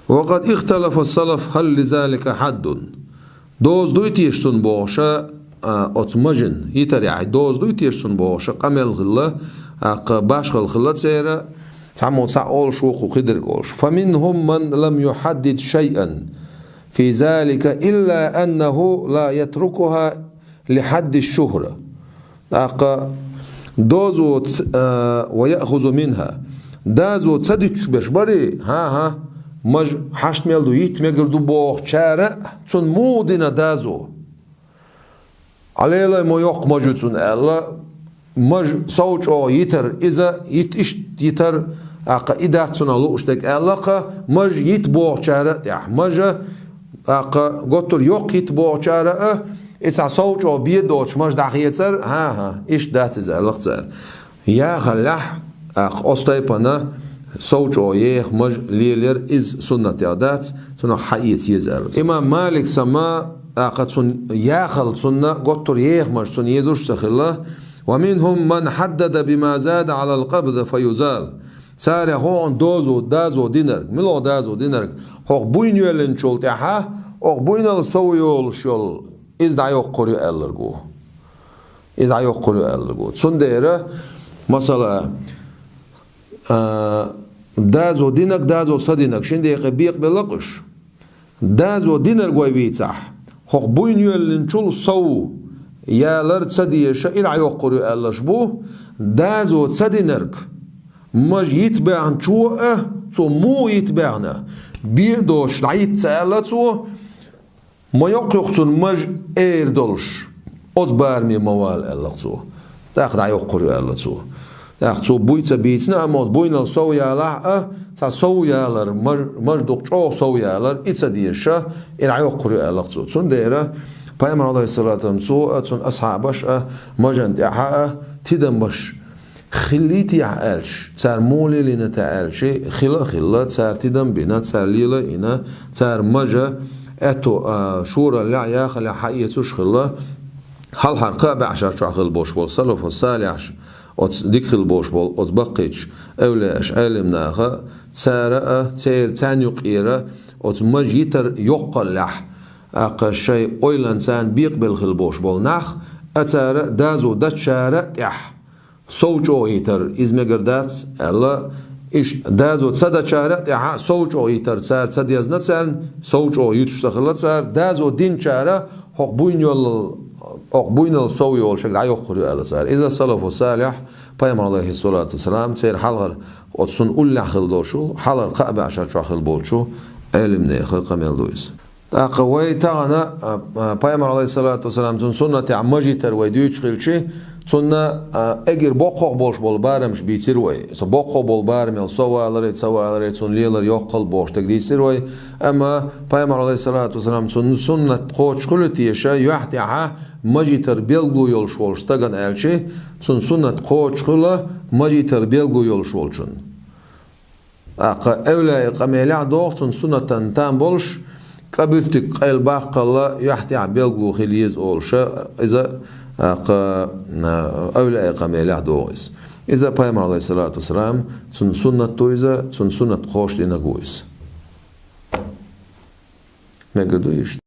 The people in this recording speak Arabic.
وقد اختلف السلف هل لذلك حد دوز دويت يشتن بوشا أتمجن يتريع دوز دويت يشتن بوشا قمل خلا باش خلا تسيرا تعمو تعول شوق وقدر قولش فمنهم من لم يحدد شيئا في ذلك إلا أنه لا يتركها لحد الشهرة دوزو ويأخذ منها دازو تصدق بشبري ها مج حشت ميلدو يت ميقردو بوخ شارع تون مودنا دازو عليلا مو يوق مجوتون ألا مج صوت أو يتر إذا يتشت يتر إذا تون لوشتك ألا مج يت بوخ شارع يا مج قطر يوق يت بوخ شارع إذا صوت أو بيدوش مج دخيتر ها إيش دات زالقتر يا خلح أستيبنا صوت أو يخ مج ليلر إز سنة عادات سنة حقيقة يزار إمام مالك سما أقد سن ياخل سنة قطر يخ مج سنة يزوش سخلا ومنهم من حدد بما زاد على القبض فيزال ساري هون دوزو دازو دينر ملو دازو دينر هو بوين يلن شول تحا هو بوين السويول شول إز دايو قريو ألرجو إز دايو قريو ألرجو سنديرة مثلا دازو دينك دازو صدينك شندي قبيق بلقش دازو دينر قوي بيتح هو بوين يلن شول سو يا لرد صدي شيء عيو قريو ألشبو دازو صدينرك مج يتبعن شو تو مو يتبعنا بيدوش عيت سألتو ما يقصون مج إيردولش أدبار مي موال ألقتو تأخذ عيو قريو ألتو تأخذ بويت بيتنا أما بوينا سويا لا تسويا لر مج دكتور سويا لر إتسديشة العيو قريو ألقتو تون ديرة بيامر الله الصلاة والسلام تون أصحابش مجن تحقق تدمش خليتي عالش تار مولي لنا تعالش خلا تار تدم بنا تار ليلا إنا تار مجا أتو شورا لا يا خلا حقيقتوش خلا هل حرقة بعشر شعخل بوش بول صلف الصالح ديكخل بوش بول أتبقيش أولاش علمنا خا تار تانيق إيرا أتمج يتر يقلح أقل شيء أويلان تان بيقبل خل بوش بول نخ أتار دازو دتشارة تح صوتو يتر إزمجردات الله إيش دازو تصدق شهرة يا صوتو يتر صار تصدق يزنت صار صوتو يتشتغلت صار دازو دين شهرة حقبوين الصوي والشكل عيو خريو الله صار إذا صلف الصالح بيامر الله الصلاة والسلام سير حلقر وتصن أول حل دوشو حلقر قابع عشان حل بولشو علم نيخل قميل دويس أقوي تاعنا بيامر الله الصلاة والسلام تن سنة عمجي تروي ديوش خلشي سنة أجر بقى بولش بالبارمش بيتروي بقى بالبارم يلصوا على سن ليلر يقل بوش تقدي سروي أما بيامر الله الصلاة والسلام سنة قوش كل تيشة يحتها مجي تربيلجو يلشولش تجن ألشي سنة قوش كله مجي تربيلجو يلشولشون أولا قميلع دوق سنة تنتام بولش قبلتك الباق الله يحتي عبيلجو خليز أولشة إذا أولا قميلع دوغيس إذا بيامر عليه الصلاة والسلام سنة تويزة سنة قوش لنا قويس ما قدويش